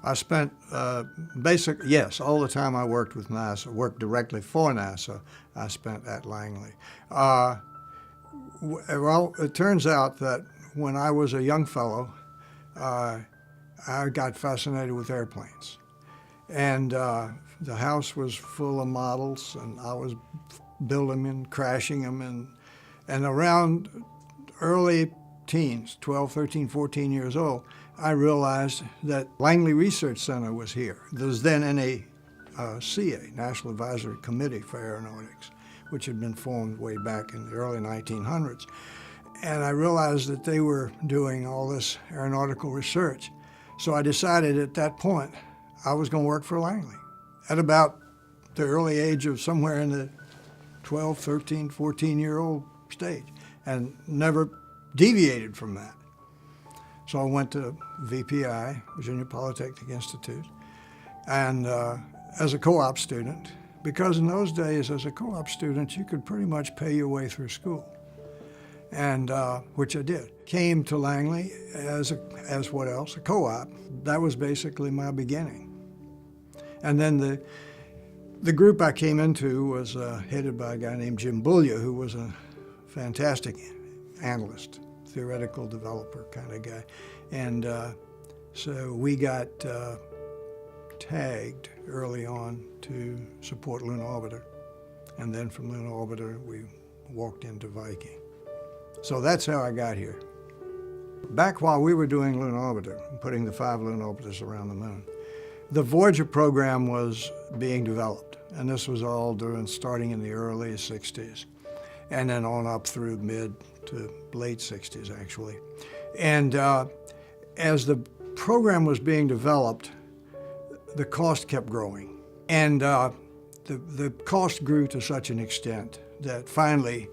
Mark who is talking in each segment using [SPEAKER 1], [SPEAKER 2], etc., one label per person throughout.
[SPEAKER 1] I spent yes, all the time I worked with NASA, worked directly for NASA, I spent at Langley. Well, it turns out that when I was a young fellow, I got fascinated with airplanes. And the house was full of models, and I was building them and crashing them. And around early teens, 12, 13, 14 years old, I realized that Langley Research Center was here. There was then NACA, National Advisory Committee for Aeronautics, which had been formed way back in the early 1900s. And I realized that they were doing all this aeronautical research. So I decided at that point I was going to work for Langley at about the early age of somewhere in the 12, 13, 14-year-old stage, and never deviated from that. So I went to VPI, Virginia Polytechnic Institute, and as a co-op student, because in those days as a co-op student you could pretty much pay your way through school, and which I did. Came to Langley as what else? A co-op. That was basically my beginning. And then the group I came into was headed by a guy named Jim Bullia, who was a fantastic analyst, theoretical developer kind of guy. And so we got tagged early on to support Lunar Orbiter. And then from Lunar Orbiter, we walked into Viking. So that's how I got here. Back while we were doing Lunar Orbiter, putting the 5 lunar orbiters around the moon, the Voyager program was being developed. And this was all starting in the early 60s. And then on up through mid to late 60s, actually. And as the program was being developed, the cost kept growing. And the cost grew to such an extent that finally,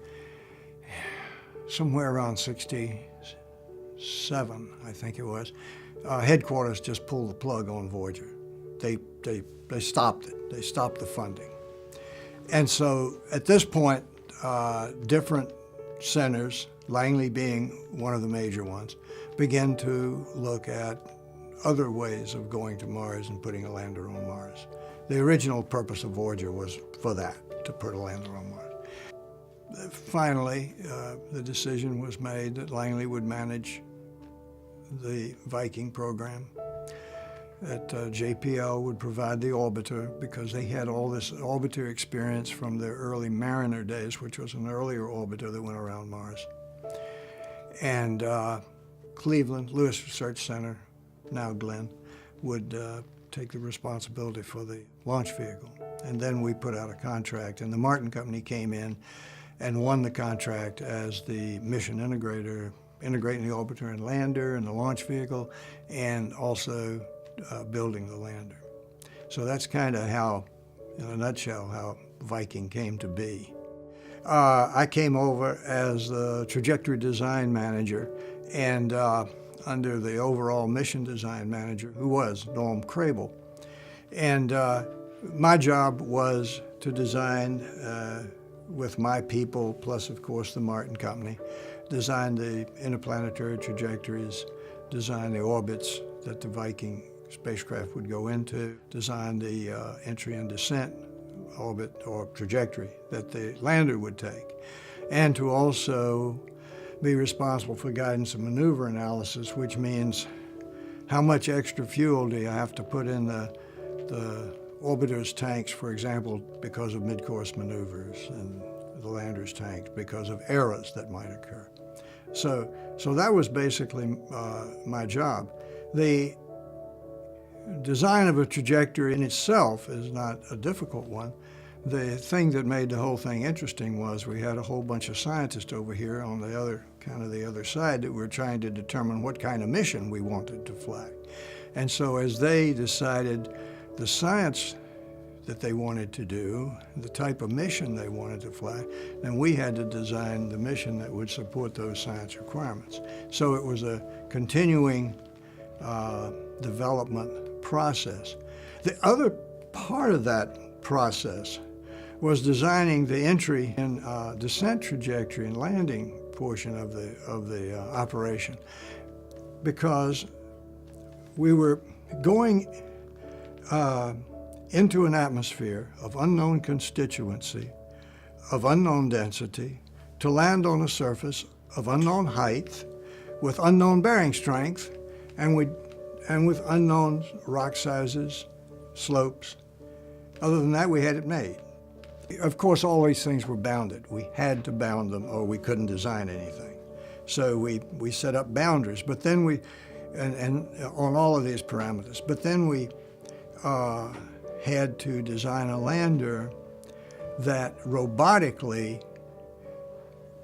[SPEAKER 1] somewhere around 67, I think it was, headquarters just pulled the plug on Voyager. They stopped it. They stopped the funding. And so at this point, different centers, Langley being one of the major ones, began to look at other ways of going to Mars and putting a lander on Mars. The original purpose of Voyager was for that, to put a lander on Mars. Finally, the decision was made that Langley would manage the Viking program, that JPL would provide the orbiter, because they had all this orbiter experience from their early Mariner days, which was an earlier orbiter that went around Mars. And Cleveland, Lewis Research Center, now Glenn, would take the responsibility for the launch vehicle. And then we put out a contract, and the Martin Company came in and won the contract as the mission integrator, integrating the orbiter and lander and the launch vehicle, and also building the lander. So that's kind of how, in a nutshell, how Viking came to be. I came over as the trajectory design manager, and under the overall mission design manager, who was Norm Crable. And my job was to design, with my people, plus of course the Martin Company, design the interplanetary trajectories, design the orbits that the Viking spacecraft would go into, design the entry and descent orbit or trajectory that the lander would take, and to also be responsible for guidance and maneuver analysis, which means how much extra fuel do you have to put in the orbiter's tanks, for example, because of mid-course maneuvers, and the lander's tanks because of errors that might occur. So that was basically my job. The design of a trajectory in itself is not a difficult one. The thing that made the whole thing interesting was we had a whole bunch of scientists over here on the other side that were trying to determine what kind of mission we wanted to fly. And so as they decided the science that they wanted to do, the type of mission they wanted to fly, then we had to design the mission that would support those science requirements. So it was a continuing development process. The other part of that process was designing the entry and descent trajectory and landing portion of the operation, because we were going into an atmosphere of unknown constituency, of unknown density, to land on a surface of unknown height, with unknown bearing strength, and with unknown rock sizes, slopes. Other than that, we had it made. Of course, all these things were bounded. We had to bound them or we couldn't design anything. So we set up boundaries, but then and on all of these parameters, but then we had to design a lander that robotically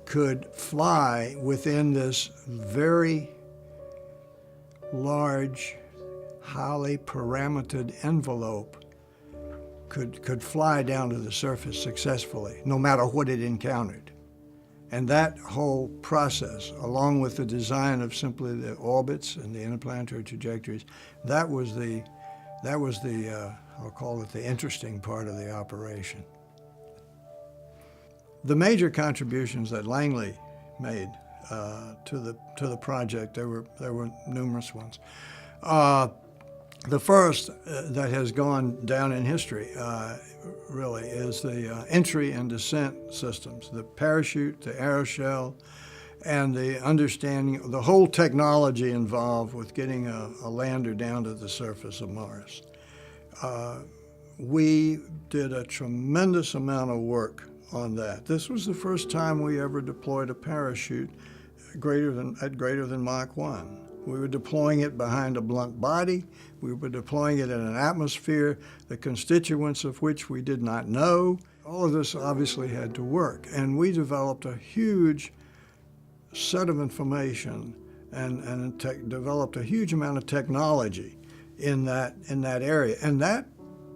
[SPEAKER 1] could fly within this very large, highly parametered envelope, could fly down to the surface successfully, no matter what it encountered. And that whole process, along with the design of simply the orbits and the interplanetary trajectories, that was the I'll call it the interesting part of the operation. The major contributions that Langley made to the project, there were numerous ones. The first that has gone down in history, really, is the entry and descent systems, the parachute, the aeroshell, and the understanding, the whole technology involved with getting a lander down to the surface of Mars. We did a tremendous amount of work on that. This was the first time we ever deployed a parachute at greater than Mach 1. We were deploying it behind a blunt body. We were deploying it in an atmosphere, the constituents of which we did not know. All of this obviously had to work. And we developed a huge set of information and developed a huge amount of technology in that area. And that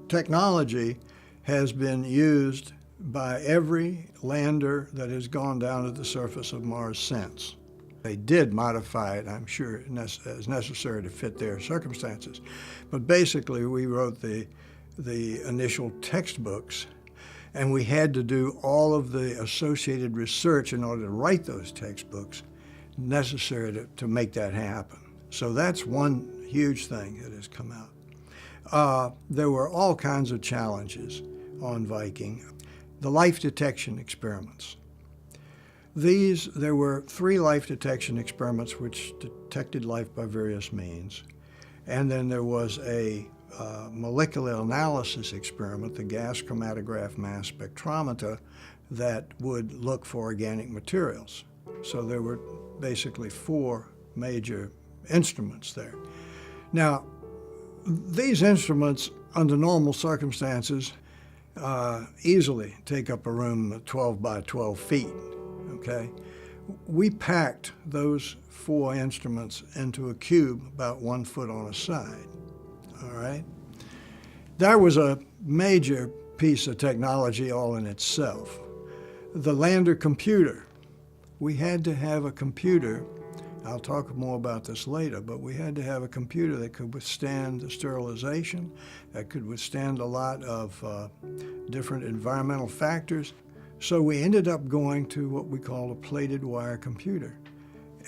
[SPEAKER 1] technology has been used by every lander that has gone down to the surface of Mars since. They did modify it, I'm sure, as necessary to fit their circumstances. But basically, we wrote the initial textbooks, and we had to do all of the associated research in order to write those textbooks necessary to make that happen. So that's one huge thing that has come out. There were all kinds of challenges on Viking. The life detection experiments. There were 3 life detection experiments which detected life by various means. And then there was a molecular analysis experiment, the gas chromatograph mass spectrometer, that would look for organic materials. So there were basically 4 major instruments there. Now, these instruments, under normal circumstances, easily take up a room 12 by 12 feet. Okay, we packed those 4 instruments into a cube about 1 foot on a side. All right, that was a major piece of technology all in itself. The lander computer. We had to have a computer. I'll talk more about this later, but we had to have a computer that could withstand the sterilization, that could withstand a lot of different environmental factors. So we ended up going to what we call a plated wire computer.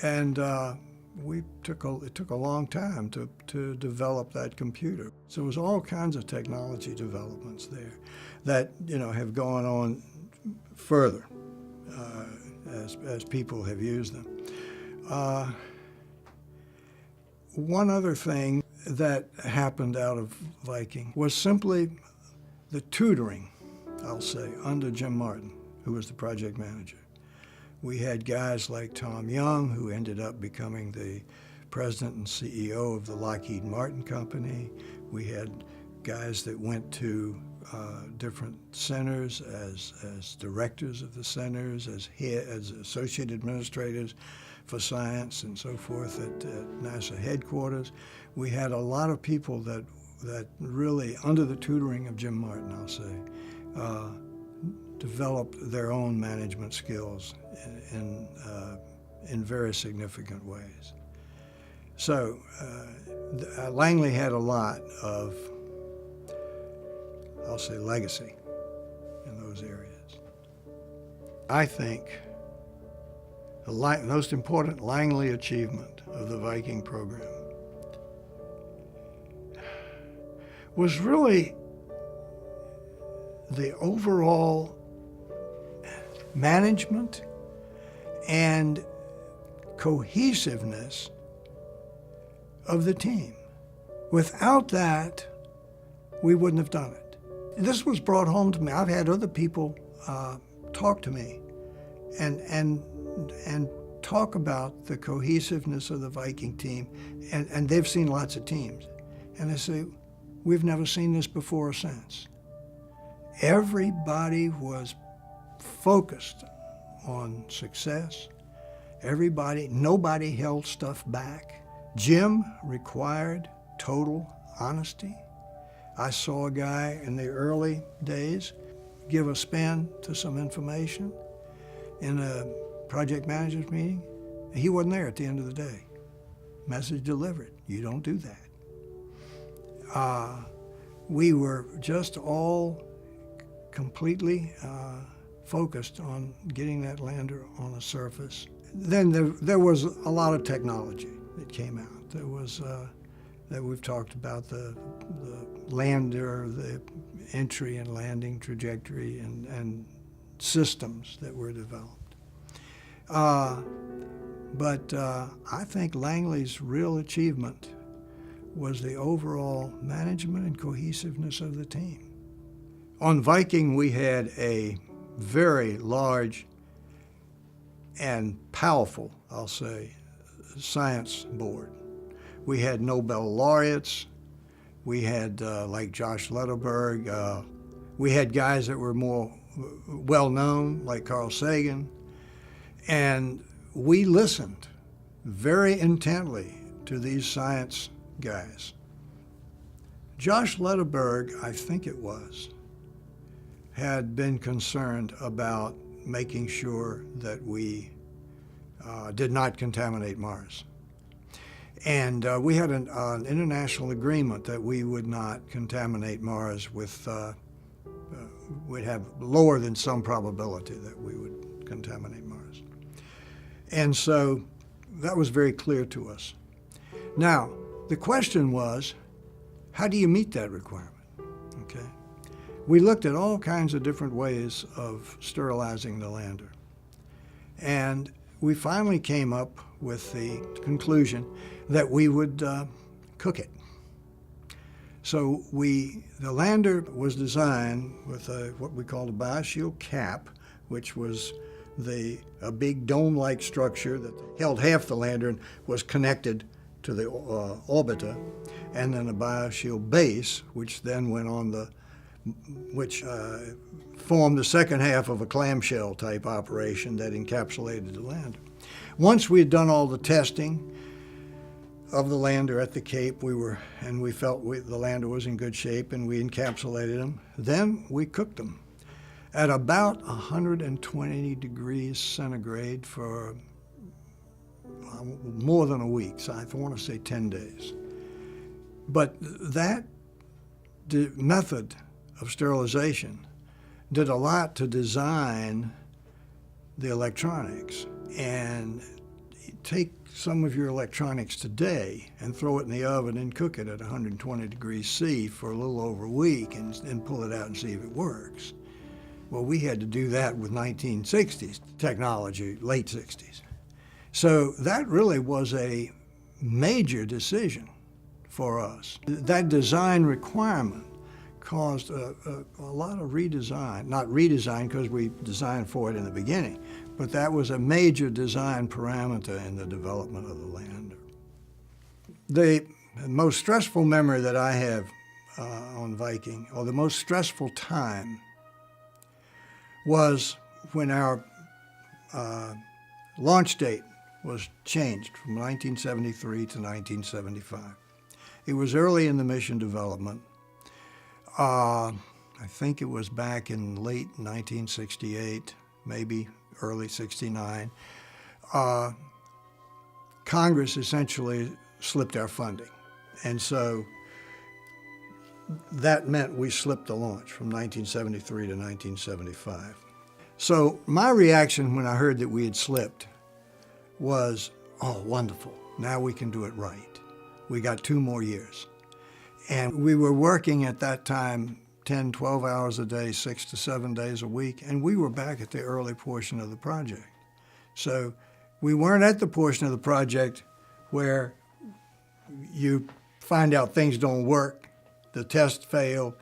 [SPEAKER 1] And it took a long time to develop that computer. So there was all kinds of technology developments there that have gone on further as people have used them. One other thing that happened out of Viking was simply the tutoring, I'll say, under Jim Martin, who was the project manager. We had guys like Tom Young, who ended up becoming the president and CEO of the Lockheed Martin Company. We had guys that went to different centers as directors of the centers, as associate administrators for science and so forth at NASA headquarters. We had a lot of people that really, under the tutoring of Jim Martin, I'll say, developed their own management skills in very significant ways. So Langley had a lot of, I'll say, legacy in those areas. I think the most important Langley achievement of the Viking program was really the overall management and cohesiveness of the team. Without that, we wouldn't have done it. This was brought home to me. I've had other people talk to me and talk about the cohesiveness of the Viking team, and they've seen lots of teams. And they say, we've never seen this before or since. Everybody was focused on success. Nobody held stuff back. Jim required total honesty. I saw a guy in the early days give a spin to some information in a project manager's meeting. He wasn't there at the end of the day. Message delivered. You don't do that. We were just all completely focused on getting that lander on the surface. Then there was a lot of technology that came out. There was that we've talked about the lander, the entry and landing trajectory, and systems that were developed. But I think Langley's real achievement was the overall management and cohesiveness of the team. On Viking, we had a very large and powerful, I'll say, science board. We had Nobel laureates. We had like Josh Lederberg. We had guys that were more well-known, like Carl Sagan. And we listened very intently to these science guys. Josh Lederberg, I think it was, had been concerned about making sure that we did not contaminate Mars. And we had an international agreement that we would not contaminate Mars with, we'd have lower than some probability that we would contaminate Mars. And so that was very clear to us. Now, the question was, how do you meet that requirement? Okay. We looked at all kinds of different ways of sterilizing the lander. And we finally came up with the conclusion that we would cook it. So the lander was designed with what we called a bioshield cap, which was a big dome-like structure that held half the lander and was connected to the orbiter, and then a bioshield base, which then went on which formed the second half of a clamshell type operation that encapsulated the lander. Once we had done all the testing of the lander at the Cape, we felt the lander was in good shape, and we encapsulated them. Then we cooked them at about 120 degrees centigrade for more than a week, so I want to say 10 days. But that method of sterilization did a lot to design the electronics. And take some of your electronics today and throw it in the oven and cook it at 120 degrees C for a little over a week and pull it out and see if it works. Well, we had to do that with 1960s technology, late 60s. So that really was a major decision for us. That design requirement caused a lot of redesign, not redesign because we designed for it in the beginning, but that was a major design parameter in the development of the lander. The most stressful memory that I have on Viking, or the most stressful time, was when our launch date was changed from 1973 to 1975. It was early in the mission development. I think it was back in late 1968, maybe early 69. Congress essentially slipped our funding. And so that meant we slipped the launch from 1973 to 1975. So my reaction when I heard that we had slipped was, oh, wonderful. Now we can do it right. We got 2 more years. And we were working at that time 10, 12 hours a day, 6 to 7 days a week, and we were back at the early portion of the project. So we weren't at the portion of the project where you find out things don't work, the test failed,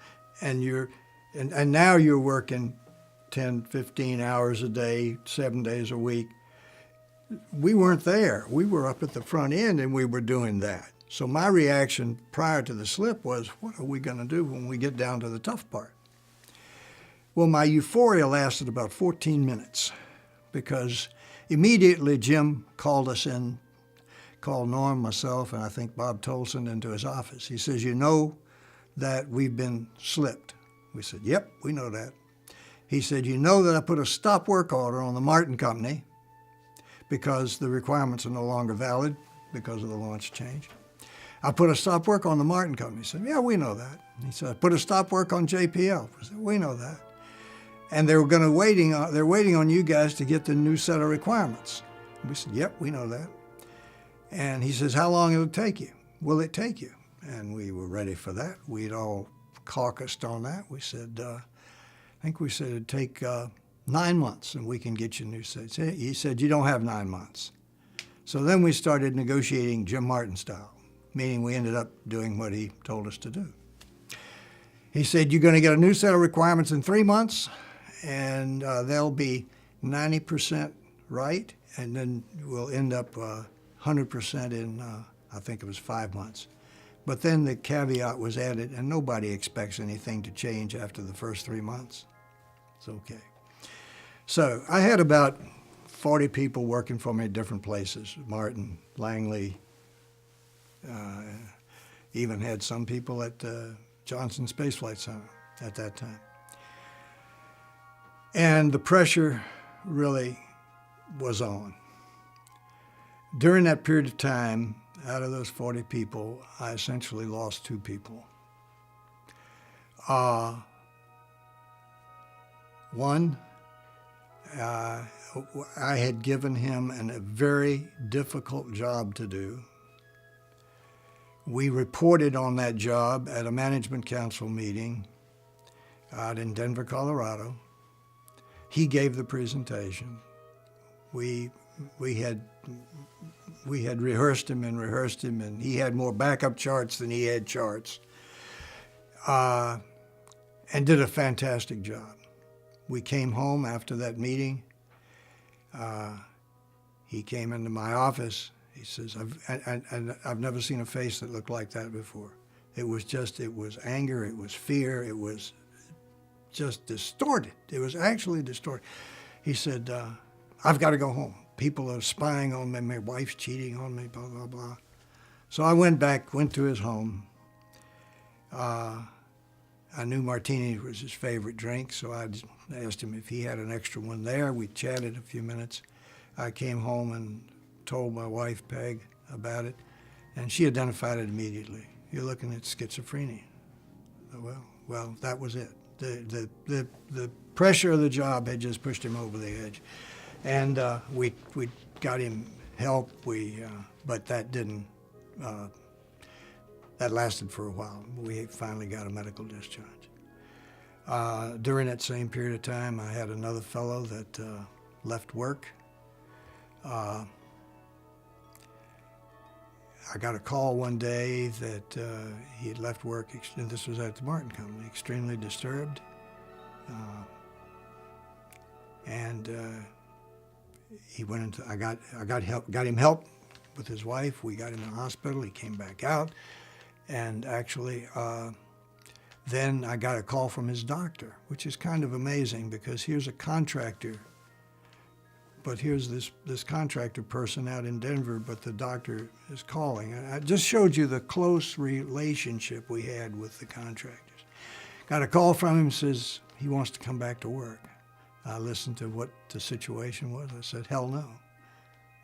[SPEAKER 1] and now you're working 10, 15 hours a day, 7 days a week. We weren't there. We were up at the front end, and we were doing that. So my reaction prior to the slip was, what are we going to do when we get down to the tough part? Well, my euphoria lasted about 14 minutes because immediately Jim called us in, called Norah, myself, and I think Bob Tolson into his office. He says, you know that we've been slipped. We said, yep, we know that. He said, you know that I put a stop work order on the Martin Company because the requirements are no longer valid because of the launch change. I put a stop work on the Martin Company. He said, yeah, we know that. He said, I put a stop work on JPL. I said, we know that. And they're waiting on you guys to get the new set of requirements. We said, yep, we know that. And he says, how long will it take you? Will it take you? And we were ready for that. We'd all caucused on that. We said, I think we said it'd take 9 months and we can get you new sets. He said, you don't have 9 months. So then we started negotiating Jim Martin style, meaning we ended up doing what he told us to do. He said, you're going to get a new set of requirements in 3 months, and they'll be 90% right, and then we'll end up 100% in, I think it was 5 months. But then the caveat was added, and nobody expects anything to change after the first 3 months. It's okay. So I had about 40 people working for me at different places, Martin, Langley, even had some people at Johnson Space Flight Center at that time. And the pressure really was on. During that period of time, out of those 40 people, I essentially lost 2 people. One, I had given him a very difficult job to do. We reported on that job at a management council meeting out in Denver, Colorado. He gave the presentation. We had rehearsed him, and he had more backup charts than he had charts, and did a fantastic job. We came home after that meeting. He came into my office. He says, I've never seen a face that looked like that before. It was anger, it was fear, it was just distorted. It was actually distorted. He said, I've got to go home. People are spying on me, my wife's cheating on me, blah, blah, blah. So I went to his home. I knew martini was his favorite drink, so I asked him if he had an extra one there. We chatted a few minutes. I came home and told my wife, Peg, about it, and she identified it immediately. You're looking at schizophrenia. Well, that was it. The pressure of the job had just pushed him over the edge, and we got him help. But that didn't. That lasted for a while. We finally got a medical discharge. During that same period of time, I had another fellow that left work. I got a call one day that he had left work, and this was at the Martin Company, extremely disturbed. He went into, I got him help with his wife. We got him in the hospital. He came back out. And actually, then I got a call from his doctor, which is kind of amazing because here's a contractor, but here's this contractor person out in Denver, but the doctor is calling. And I just showed you the close relationship we had with the contractors. Got a call from him, says he wants to come back to work. I listened to what the situation was. I said, hell no.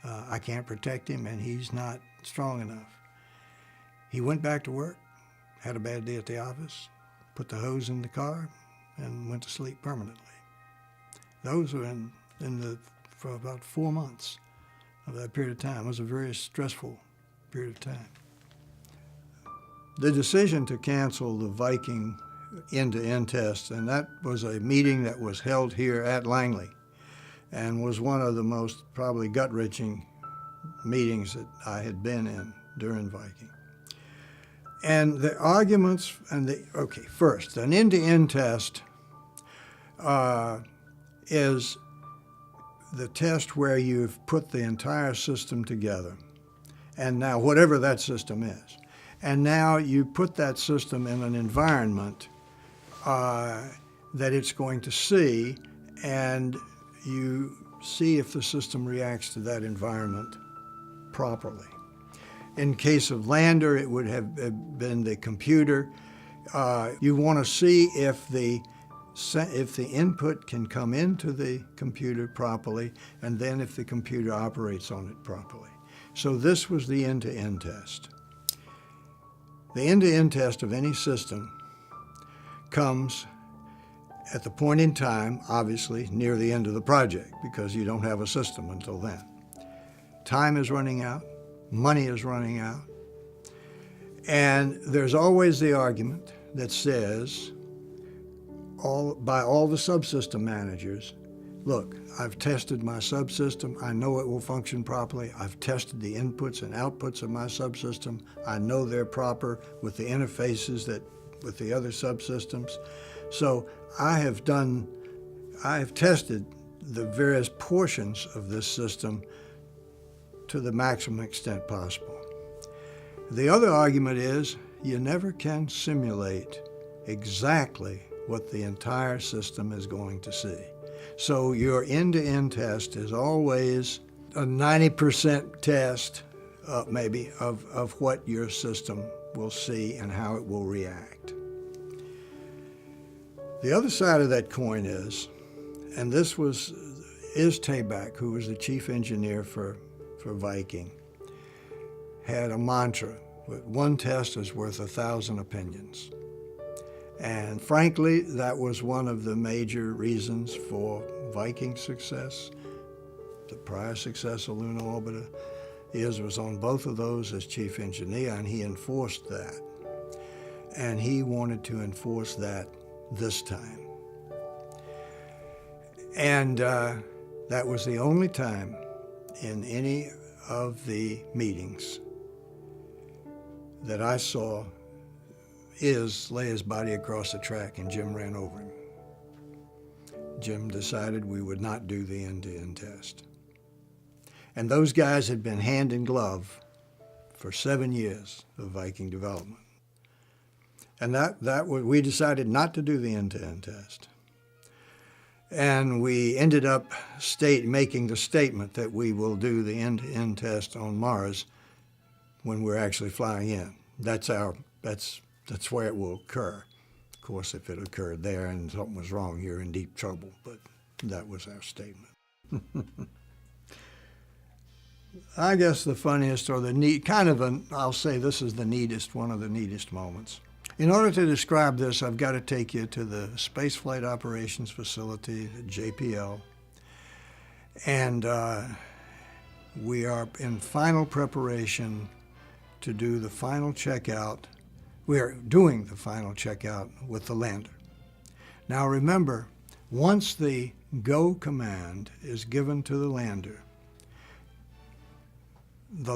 [SPEAKER 1] I can't protect him, and he's not strong enough. He went back to work, had a bad day at the office, put the hose in the car, and went to sleep permanently. Those were for about 4 months of that period of time. It was a very stressful period of time. the decision to cancel the Viking end-to-end test, and that was a meeting that was held here at Langley and was one of the most probably gut-wrenching meetings that I had been in during Viking. And the arguments, first, an end-to-end test is the test where you've put the entire system together, and now whatever that system is, and now you put that system in an environment that it's going to see, and you see if the system reacts to that environment properly. In case of lander, it would have been the computer. You want to see if the input can come into the computer properly, and then if the computer operates on it properly. So this was the end-to-end test. The end-to-end test of any system comes at the point in time, obviously, near the end of the project, because you don't have a system until then. Time is running out, money is running out, and there's always the argument that says, by all the subsystem managers, look, I've tested my subsystem, I know it will function properly, I've tested the inputs and outputs of my subsystem, I know they're proper with the interfaces with the other subsystems. So I have tested the various portions of this system to the maximum extent possible. The other argument is you never can simulate exactly what the entire system is going to see. So your end-to-end test is always a 90% test, maybe, of what your system will see and how it will react. The other side of that coin is, and this is Tabak, who was the chief engineer for Viking, had a mantra: one test is worth 1,000 opinions. And frankly, that was one of the major reasons for Viking's success. The prior success of Lunar Orbiter, his was on both of those as chief engineer, and he enforced that. And he wanted to enforce that this time. And that was the only time in any of the meetings that I saw lay his body across the track and Jim ran over him. Jim decided we would not do the end-to-end test. And those guys had been hand in glove for 7 years of Viking development. And we decided not to do the end-to-end test. And we ended up making the statement that we will do the end-to-end test on Mars when we're actually flying in. That's where it will occur. Of course, if it occurred there and something was wrong, you're in deep trouble, but that was our statement. I guess the funniest or the neat, I'll say this is one of the neatest moments. In order to describe this, I've got to take you to the Space Flight Operations Facility at JPL. And we are in final preparation to do the final checkout. We're doing the final checkout with the lander. Now remember, once the go command is given to the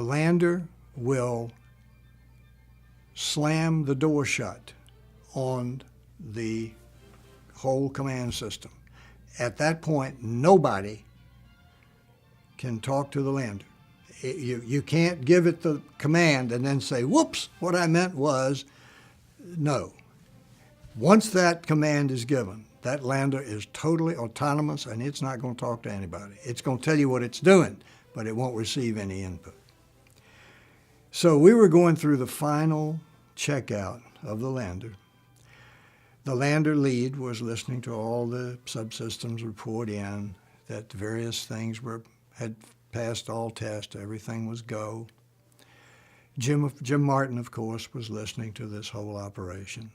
[SPEAKER 1] lander will slam the door shut on the whole command system. At that point, nobody can talk to the lander. You can't give it the command and then say, whoops, what I meant was, no. Once that command is given, that lander is totally autonomous and it's not going to talk to anybody. It's going to tell you what it's doing, but it won't receive any input. So we were going through the final checkout of the lander. The lander lead was listening to all the subsystems report in that various things had passed all tests, everything was go. Jim Martin, of course, was listening to this whole operation.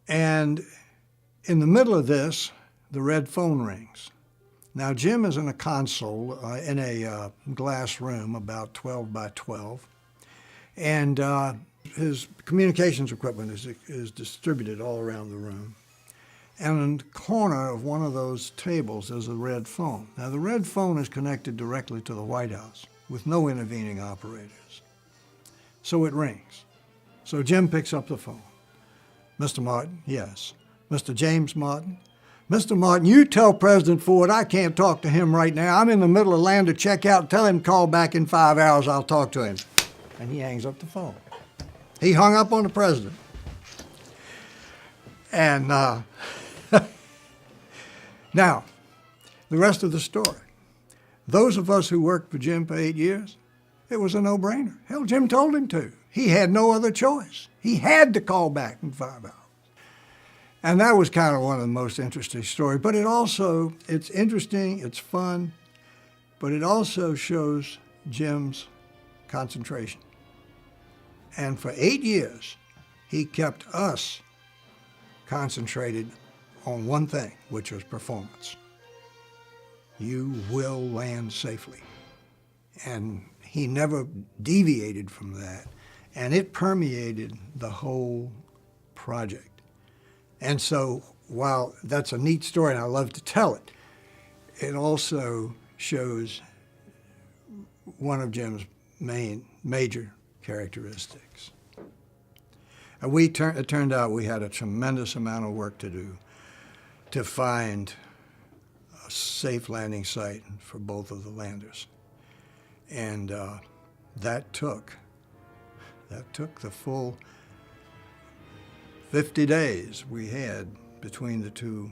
[SPEAKER 1] And in the middle of this, the red phone rings. Now, Jim is in a console in a glass room about 12 by 12, and his communications equipment is distributed all around the room. And in the corner of one of those tables is a red phone. Now, the red phone is connected directly to the White House with no intervening operators. So it rings. So Jim picks up the phone. Mr. Martin, yes. Mr. James Martin? Mr. Martin, you tell President Ford I can't talk to him right now. I'm in the middle of lander checkout. Tell him to call back in 5 hours. I'll talk to him. And he hangs up the phone. He hung up on the president. And now, the rest of the story. Those of us who worked for Jim for 8 years, it was a no-brainer. Hell, Jim told him to. He had no other choice. He had to call back in 5 hours. And that was kind of one of the most interesting stories. But it's interesting, it's fun, but it also shows Jim's concentration. And for 8 years, he kept us concentrated on one thing, which was performance. You will land safely. And he never deviated from that. And it permeated the whole project. And so while that's a neat story and I love to tell it, it also shows one of Jim's major characteristics. And it turned out we had a tremendous amount of work to do to find a safe landing site for both of the landers. And that took the full 50 days we had between the two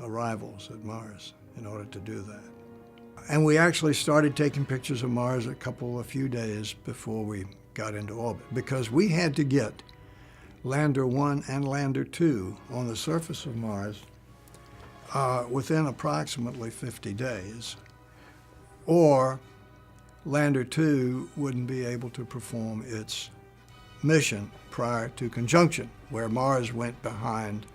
[SPEAKER 1] arrivals at Mars in order to do that. And we actually started taking pictures of Mars a few days before we got into orbit, because we had to get Lander 1 and Lander 2 on the surface of Mars within approximately 50 days, or Lander 2 wouldn't be able to perform its mission prior to conjunction, where Mars went behind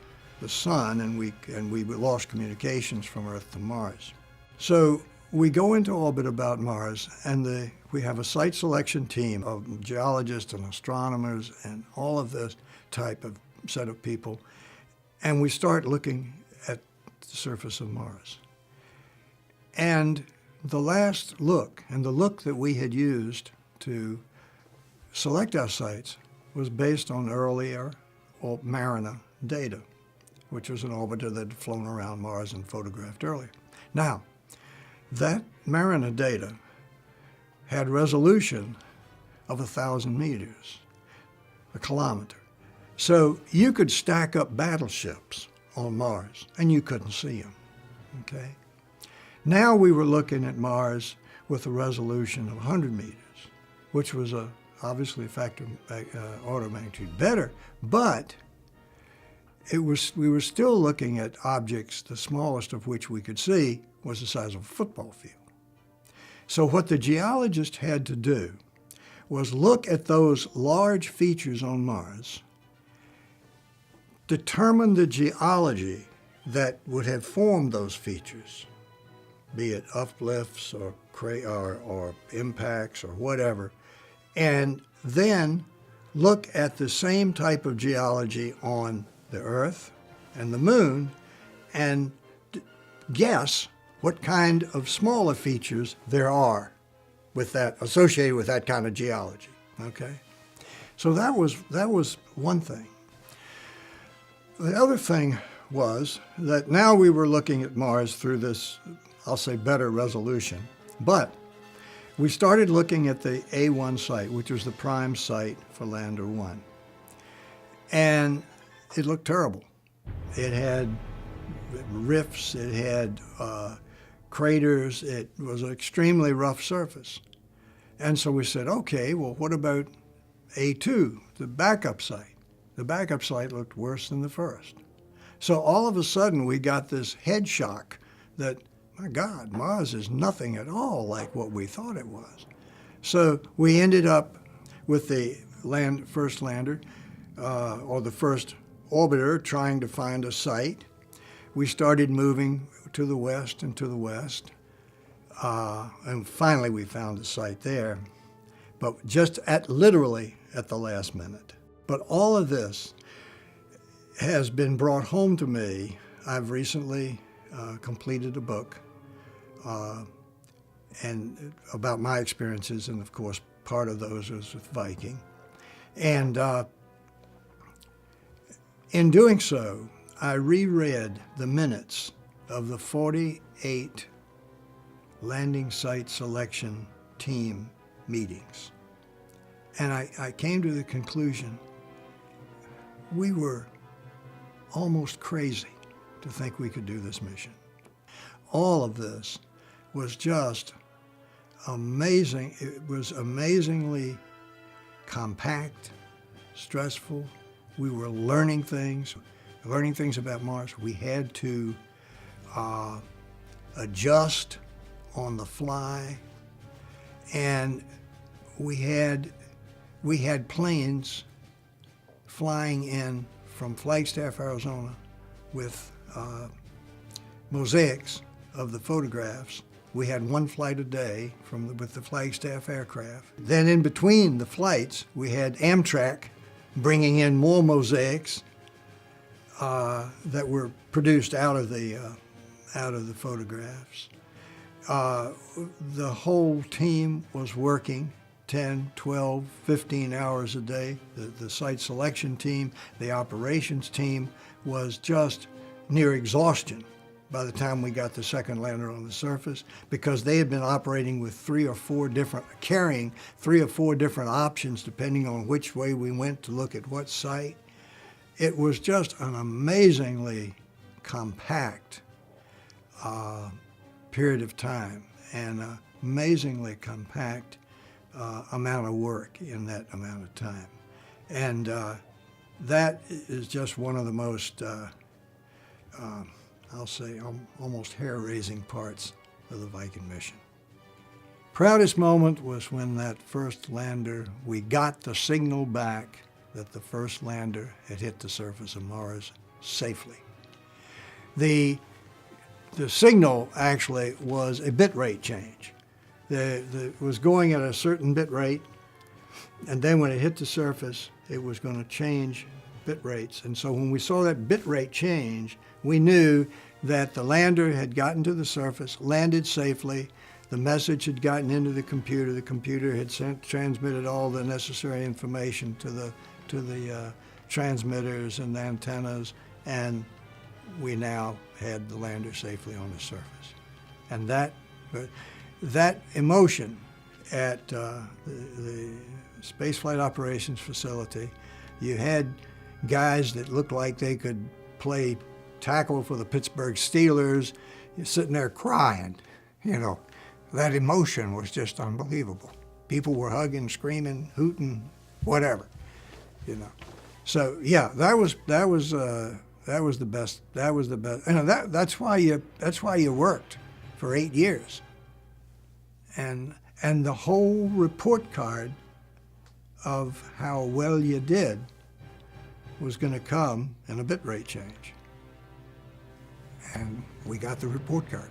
[SPEAKER 1] the sun and we lost communications from Earth to Mars. So we go into orbit about Mars, and we have a site selection team of geologists and astronomers and all of this type of set of people, and we start looking at the surface of Mars. And the last look, and the look that we had used to select our sites, was based on earlier Mariner data, which was an orbiter that had flown around Mars and photographed earlier. Now, that Mariner data had resolution of 1,000 meters, a kilometer. So you could stack up battleships on Mars, and you couldn't see them, okay? Now we were looking at Mars with a resolution of 100 meters, which was obviously a factor order of magnitude better, but we were still looking at objects, the smallest of which we could see was the size of a football field. So what the geologist had to do was look at those large features on Mars, determine the geology that would have formed those features, be it uplifts or impacts or whatever, and then look at the same type of geology on the Earth and the Moon and guess what kind of smaller features there are with that, associated with that kind of geology, okay? So that was one thing. The other thing was that now we were looking at Mars through this, I'll say, better resolution, but we started looking at the A1 site, which was the prime site for Lander 1. And it looked terrible. It had rifts, it had craters, it was an extremely rough surface. And so we said, okay, well, what about A2, the backup site? The backup site looked worse than the first. So all of a sudden we got this head shock that, my God, Mars is nothing at all like what we thought it was. So we ended up with the first lander, or the first orbiter, trying to find a site. We started moving to the west and to the west, and finally we found a site there. But just literally at the last minute. But all of this has been brought home to me. I've recently completed a book and about my experiences, and of course part of those was with Viking. And in doing so, I reread the minutes of the 48 landing site selection team meetings. And I came to the conclusion we were almost crazy to think we could do this mission. All of this was just amazing. It was amazingly compact, stressful. We were learning things about Mars. We had to adjust on the fly, and we had planes flying in from Flagstaff, Arizona, with mosaics of the photographs. We had one flight a day with the Flagstaff aircraft. Then in between the flights, we had Amtrak bringing in more mosaics that were produced out of the photographs. The whole team was working 10, 12, 15 hours a day. The site selection team, the operations team was just near exhaustion by the time we got the second lander on the surface, because they had been operating with carrying three or four different options depending on which way we went to look at what site. It was just an amazingly compact period of time and an amazingly compact amount of work in that amount of time. And that is just one of the most, I'll say, almost hair-raising parts of the Viking mission. Proudest moment was when that first lander, we got the signal back that the first lander had hit the surface of Mars safely. The signal actually was a bit rate change. It was going at a certain bit rate, and then when it hit the surface, it was going to change bit rates. And so when we saw that bit rate change, we knew that the lander had gotten to the surface, landed safely, the message had gotten into the computer had transmitted all the necessary information to the transmitters and the antennas, and we now had the lander safely on the surface. And that emotion at the spaceflight operations facility, you had guys that looked like they could play tackle for the Pittsburgh Steelers. You're sitting there crying, you know. That emotion was just unbelievable. People were hugging, screaming, hooting, whatever, you know. So yeah, that was the best. That was the best. You know, that's why you worked for 8 years. And the whole report card of how well you did was going to come in a bit rate change. And we got the report card.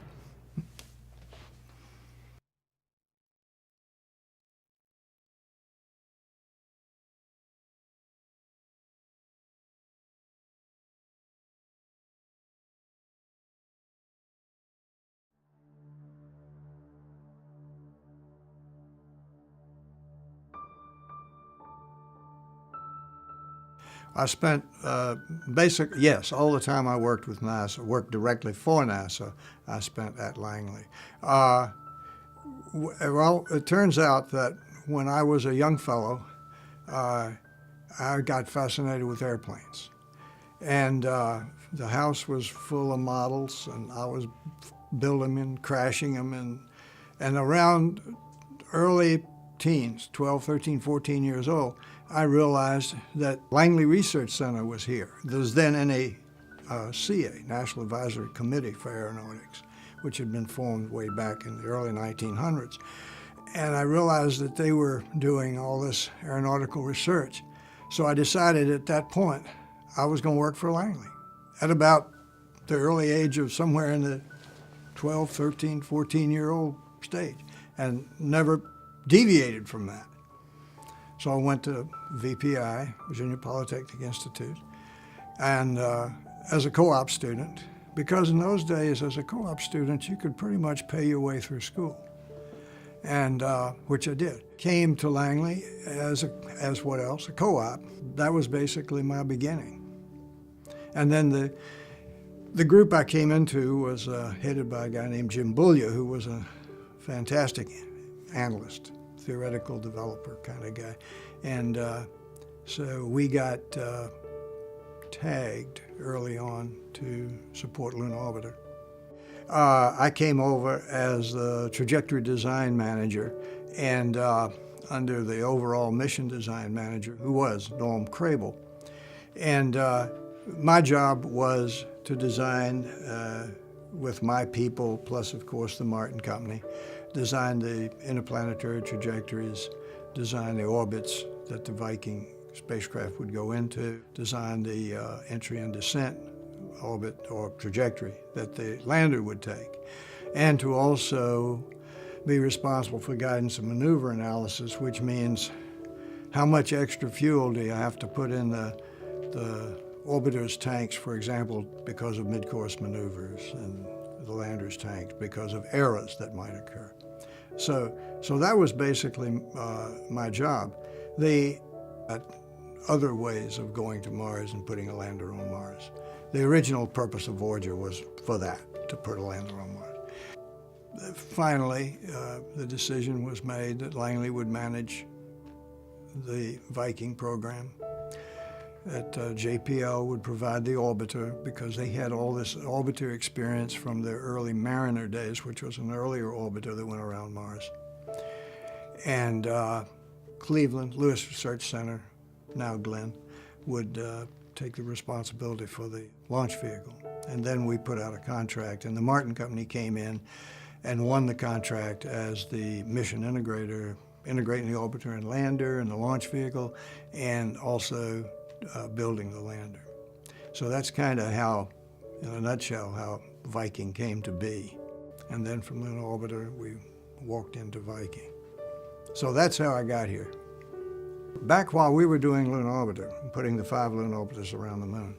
[SPEAKER 1] I spent yes, all the time I worked with NASA, worked directly for NASA, I spent at Langley. Well, it turns out that when I was a young fellow, I got fascinated with airplanes. And the house was full of models, and I was building them and crashing them. And around early teens, 12, 13, 14 years old, I realized that Langley Research Center was here. There was then NACA, National Advisory Committee for Aeronautics, which had been formed way back in the early 1900s. And I realized that they were doing all this aeronautical research. So I decided at that point I was going to work for Langley at about the early age of somewhere in the 12, 13, 14-year-old stage, and never deviated from that. So I went to VPI, Virginia Polytechnic Institute, and as a co-op student, because in those days as a co-op student you could pretty much pay your way through school, and which I did. Came to Langley as what else? A co-op. That was basically my beginning. And then the group I came into was headed by a guy named Jim Bullia, who was a fantastic analyst, theoretical developer kind of guy. And so we got tagged early on to support Lunar Orbiter. I came over as the trajectory design manager and under the overall mission design manager, who was Norm Crable. And my job was to design with my people, plus of course the Martin Company, design the interplanetary trajectories, design the orbits that the Viking spacecraft would go into, design the entry and descent orbit or trajectory that the lander would take, and to also be responsible for guidance and maneuver analysis, which means how much extra fuel do you have to put in the orbiter's tanks, for example, because of mid-course maneuvers, and the lander's tanks because of errors that might occur. So that was basically my job. They had other ways of going to Mars and putting a lander on Mars. The original purpose of Voyager was for that, to put a lander on Mars. Finally, the decision was made that Langley would manage the Viking program, that JPL would provide the orbiter, because they had all this orbiter experience from their early Mariner days, which was an earlier orbiter that went around Mars. And Cleveland, Lewis Research Center, now Glenn, would take the responsibility for the launch vehicle. And then we put out a contract, and the Martin Company came in and won the contract as the mission integrator, integrating the orbiter and lander and the launch vehicle, and also building the lander. So that's kind of how, in a nutshell, how Viking came to be. And then from Lunar Orbiter, we walked into Viking. So that's how I got here. Back while we were doing Lunar Orbiter, putting the 5 lunar orbiters around the moon,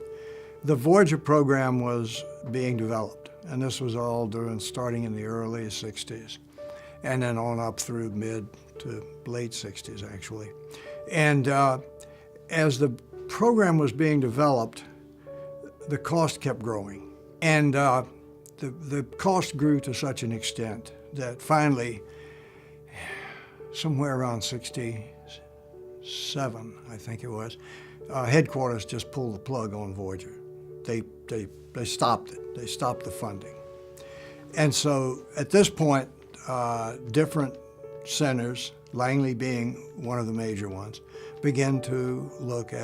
[SPEAKER 1] the Voyager program was being developed. And this was all starting in the early 60s, and then on up through mid to late 60s, actually. And as the program was being developed, the cost kept growing. And the cost grew to such an extent that finally, somewhere around 67, I think it was, headquarters just pulled the plug on Voyager. They stopped it. They stopped the funding. And so at this point, different centers, Langley being one of the major ones, began to look at